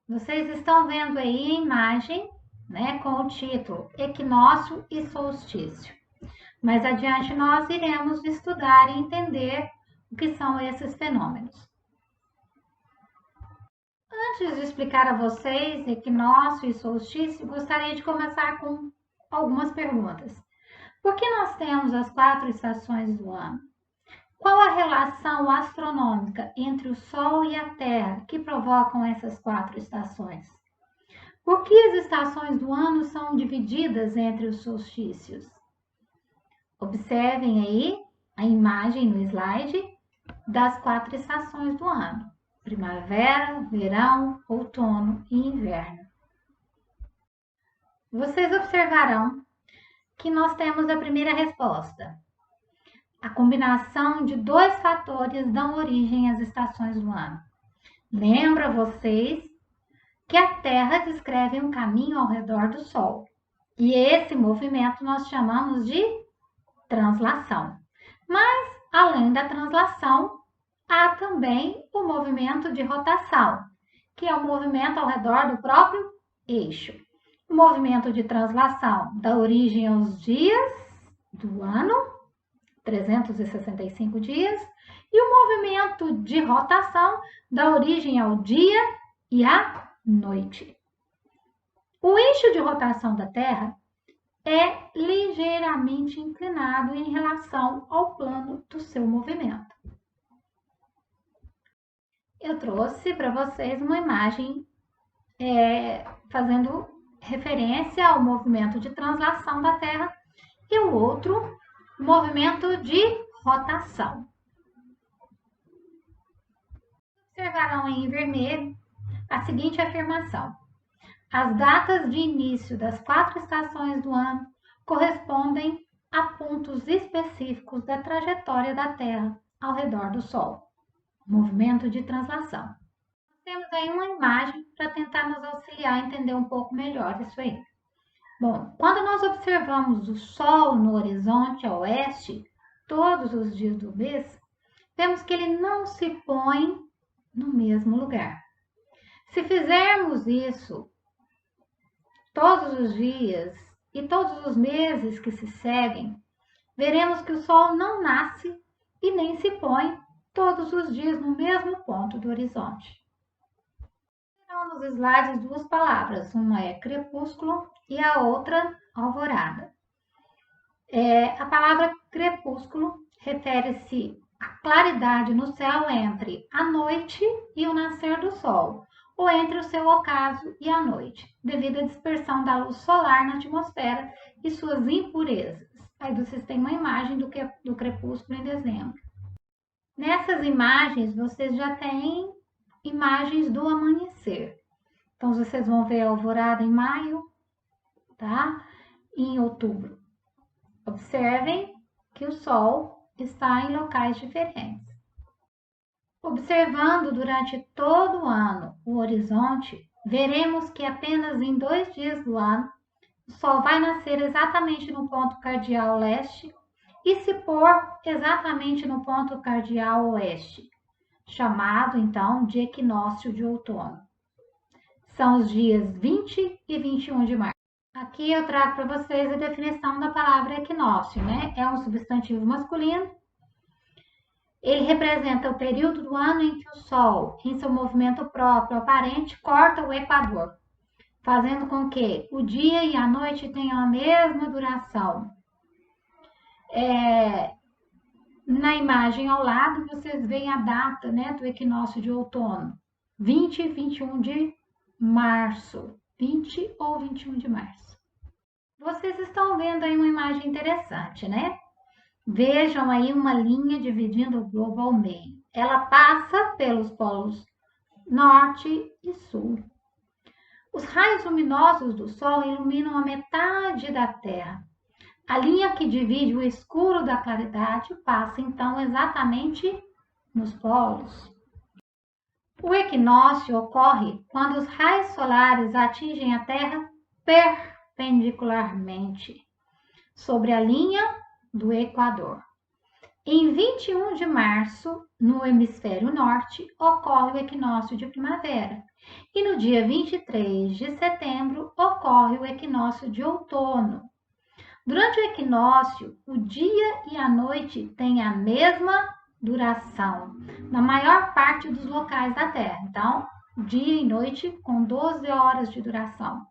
Vocês estão vendo aí a imagem, né, com o título Equinócio e Solstício. Mais adiante nós iremos estudar e entender o que são esses fenômenos. Antes de explicar a vocês equinócio e solstício, gostaria de começar com algumas perguntas. Por que nós temos as 4 estações do ano? Qual a relação astronômica entre o Sol e a Terra que provocam essas 4 estações? Por que as estações do ano são divididas entre os solstícios? Observem aí a imagem no slide das 4 estações do ano: primavera, verão, outono e inverno. Vocês observarão que nós temos a primeira resposta. A combinação de 2 fatores dão origem às estações do ano. Lembra vocês que a Terra descreve um caminho ao redor do Sol. E esse movimento nós chamamos de translação. Mas, além da translação, há também o movimento de rotação, que é o movimento ao redor do próprio eixo. O movimento de translação dá origem aos dias do ano, 365 dias, e o movimento de rotação dá origem ao dia e à noite. O eixo de rotação da Terra é ligeiramente inclinado em relação ao plano do seu movimento. Eu trouxe para vocês uma imagem fazendo referência ao movimento de translação da Terra e o outro, movimento de rotação. Observarão em vermelho a seguinte afirmação: as datas de início das 4 estações do ano correspondem a pontos específicos da trajetória da Terra ao redor do Sol. Movimento de translação. Temos aí uma imagem para tentar nos auxiliar a entender um pouco melhor isso aí. Bom, quando nós observamos o Sol no horizonte a oeste, todos os dias do mês, vemos que ele não se põe no mesmo lugar. Se fizermos isso todos os dias e todos os meses que se seguem, veremos que o Sol não nasce e nem se põe todos os dias no mesmo ponto do horizonte. Terão nos slides 2 palavras, uma é crepúsculo e a outra alvorada. A palavra crepúsculo refere-se à claridade no céu entre a noite e o nascer do sol, ou entre o seu ocaso e a noite, devido à dispersão da luz solar na atmosfera e suas impurezas. Aí vocês têm uma imagem do crepúsculo em dezembro. Nessas imagens, vocês já têm imagens do amanhecer. Então, vocês vão ver a alvorada em maio, tá? E em outubro. Observem que o Sol está em locais diferentes. Observando durante todo o ano o horizonte, veremos que apenas em 2 dias do ano, o Sol vai nascer exatamente no ponto cardial leste e se pôr exatamente no ponto cardial oeste, chamado então de equinócio de outono. São os dias 20 e 21 de março. Aqui eu trago para vocês a definição da palavra equinócio, né? É um substantivo masculino. Ele representa o período do ano em que o Sol, em seu movimento próprio aparente, corta o equador, fazendo com que o dia e a noite tenham a mesma duração. Na imagem ao lado, vocês veem a data, né, do equinócio de outono, 20 e 21 de março, 20 ou 21 de março. Vocês estão vendo aí uma imagem interessante, né? Vejam aí uma linha dividindo o globo ao meio. Ela passa pelos polos norte e sul. Os raios luminosos do Sol iluminam a metade da Terra. A linha que divide o escuro da claridade passa então exatamente nos polos. O equinócio ocorre quando os raios solares atingem a Terra perpendicularmente sobre a linha do Equador. Em 21 de março, no hemisfério norte, ocorre o equinócio de primavera. E no dia 23 de setembro, ocorre o equinócio de outono. Durante o equinócio, o dia e a noite têm a mesma duração, na maior parte dos locais da Terra. Então, dia e noite com 12 horas de duração.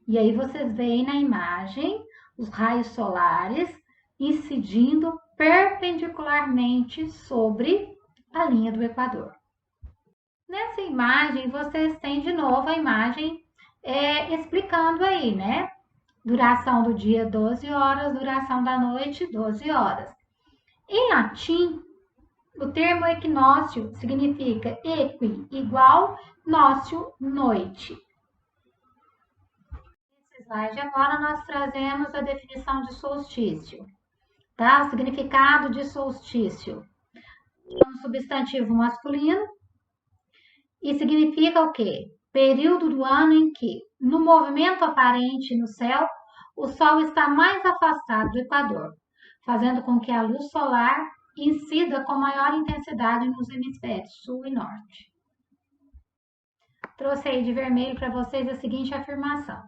E aí vocês veem na imagem os raios solares incidindo perpendicularmente sobre a linha do Equador. Nessa imagem, vocês têm de novo a imagem explicando aí, né? Duração do dia, 12 horas, duração da noite, 12 horas. Em latim, o termo equinócio significa equi, igual, nócio, noite. Nesse slide agora nós trazemos a definição de solstício. Tá? O significado de solstício. É um substantivo masculino e significa o quê? Período do ano em que, no movimento aparente no céu, o Sol está mais afastado do Equador, fazendo com que a luz solar incida com maior intensidade nos hemisférios sul e norte. Trouxe aí de vermelho para vocês a seguinte afirmação.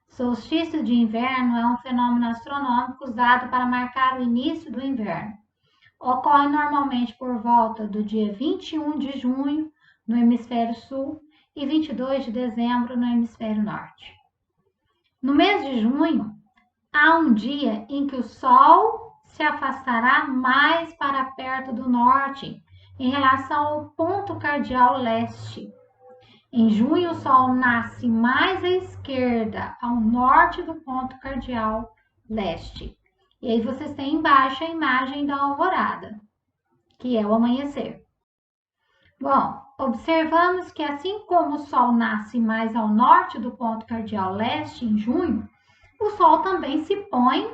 Solstício de inverno é um fenômeno astronômico usado para marcar o início do inverno. Ocorre normalmente por volta do dia 21 de junho no hemisfério sul e 22 de dezembro no hemisfério norte. No mês de junho, há um dia em que o Sol se afastará mais para perto do norte em relação ao ponto cardial leste. Em junho, o Sol nasce mais à esquerda, ao norte do ponto cardial leste. E aí vocês têm embaixo a imagem da alvorada, que é o amanhecer. Bom, observamos que assim como o Sol nasce mais ao norte do ponto cardial leste em junho, o Sol também se põe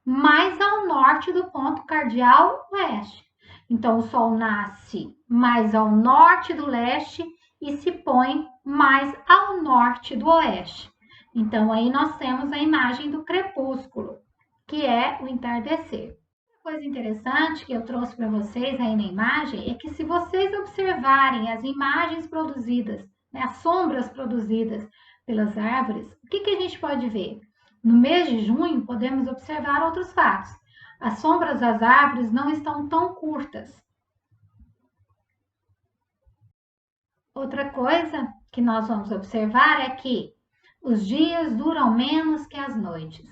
mais ao norte do ponto cardial leste. Então, o Sol nasce mais ao norte do leste e se põe mais ao norte do oeste. Então, aí nós temos a imagem do crepúsculo, que é o entardecer. Uma coisa interessante que eu trouxe para vocês aí na imagem é que se vocês observarem as imagens produzidas, né, as sombras produzidas pelas árvores, o que a gente pode ver? No mês de junho, podemos observar outros fatos. As sombras das árvores não estão tão curtas. Outra coisa que nós vamos observar é que os dias duram menos que as noites.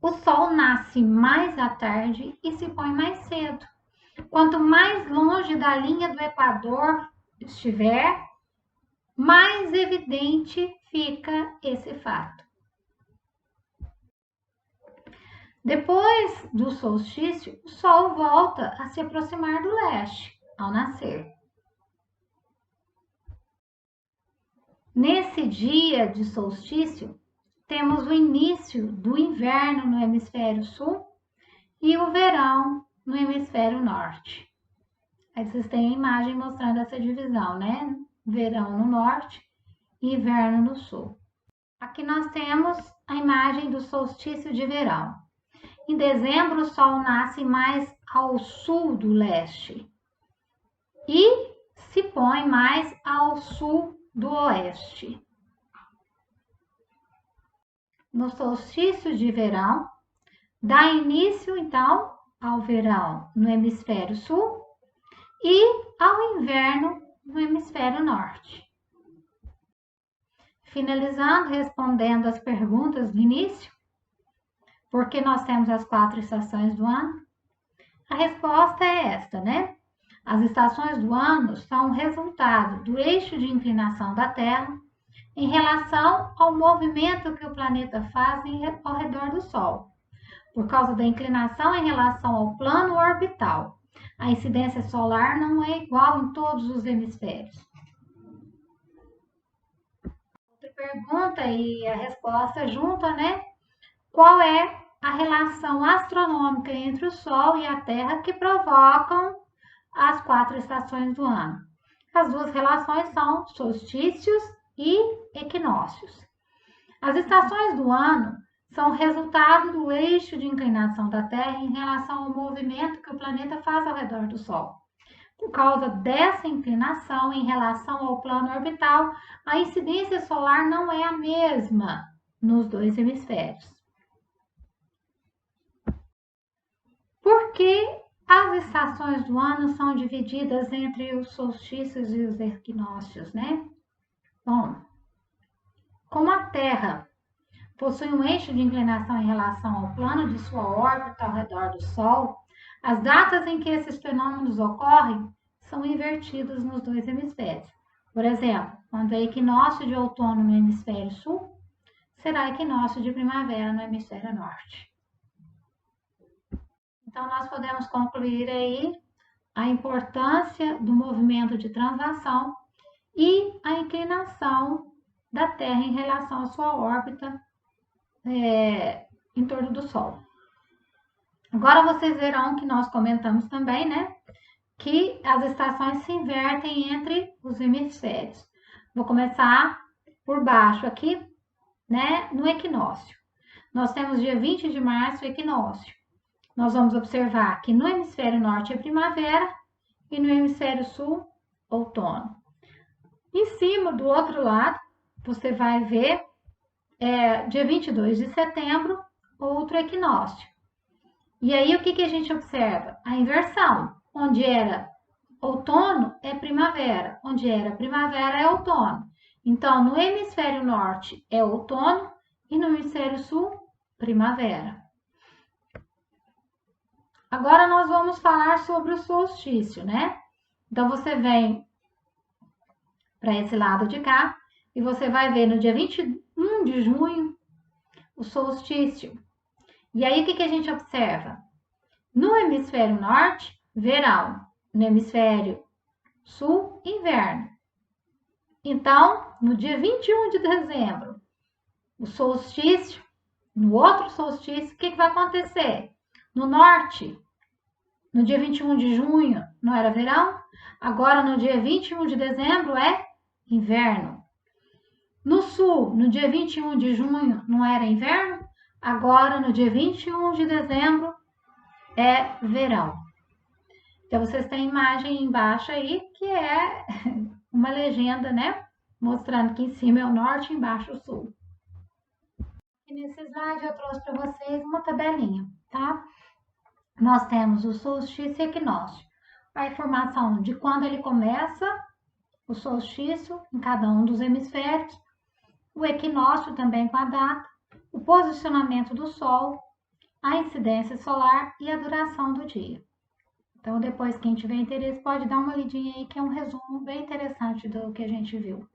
O Sol nasce mais à tarde e se põe mais cedo. Quanto mais longe da linha do Equador estiver, mais evidente fica esse fato. Depois do solstício, o Sol volta a se aproximar do leste ao nascer. Nesse dia de solstício, temos o início do inverno no hemisfério sul e o verão no hemisfério norte. Aí vocês têm a imagem mostrando essa divisão, né? Verão no norte e inverno no sul. Aqui nós temos a imagem do solstício de verão. Em dezembro, o Sol nasce mais ao sul do leste e se põe mais ao sul do oeste. No solstício de verão, dá início, então, ao verão no hemisfério sul e ao inverno no hemisfério norte. Finalizando, respondendo as perguntas do início, por que nós temos as 4 estações do ano? A resposta é esta, né? As estações do ano são o resultado do eixo de inclinação da Terra em relação ao movimento que o planeta faz ao redor do Sol, por causa da inclinação em relação ao plano orbital. A incidência solar não é igual em todos os hemisférios. Outra pergunta e a resposta junta, né? Qual é a relação astronômica entre o Sol e a Terra que provocam as 4 estações do ano? As duas relações são solstícios e equinócios. As estações do ano são resultado do eixo de inclinação da Terra em relação ao movimento que o planeta faz ao redor do Sol. Por causa dessa inclinação em relação ao plano orbital, a incidência solar não é a mesma nos dois hemisférios. Por que as estações do ano são divididas entre os solstícios e os equinócios, né? Bom, como a Terra possui um eixo de inclinação em relação ao plano de sua órbita ao redor do Sol, as datas em que esses fenômenos ocorrem são invertidas nos dois hemisférios. Por exemplo, quando é equinócio de outono no hemisfério sul, será equinócio de primavera no hemisfério norte. Então, nós podemos concluir aí a importância do movimento de translação e a inclinação da Terra em relação à sua órbita em torno do Sol. Agora vocês verão que nós comentamos também, né, que as estações se invertem entre os hemisférios. Vou começar por baixo aqui, né, no equinócio. Nós temos dia 20 de março, equinócio. Nós vamos observar que no hemisfério norte é primavera e no hemisfério sul, outono. Em cima, do outro lado, você vai ver dia 22 de setembro, outro equinócio. E aí, o que a gente observa? A inversão. Onde era outono é primavera, onde era primavera é outono. Então, no hemisfério norte é outono e no hemisfério sul, primavera. Agora nós vamos falar sobre o solstício, né? Então, você vem para esse lado de cá e você vai ver no dia 21 de junho o solstício. E aí, o que a gente observa? No hemisfério norte, verão. No hemisfério sul, inverno. Então, no dia 21 de dezembro, o solstício, no outro solstício, o que vai acontecer? No norte, no dia 21 de junho, não era verão? Agora, no dia 21 de dezembro, é inverno. No sul, no dia 21 de junho, não era inverno? Agora, no dia 21 de dezembro, é verão. Então, vocês têm imagem embaixo aí, que é uma legenda, né? Mostrando que em cima é o norte e embaixo o sul. E nesse slide eu trouxe para vocês uma tabelinha, tá? Nós temos o solstício e equinócio. A informação de quando ele começa, o solstício em cada um dos hemisférios, o equinócio também com a data, o posicionamento do Sol, a incidência solar e a duração do dia. Então, depois, quem tiver interesse, pode dar uma lidinha aí, que é um resumo bem interessante do que a gente viu.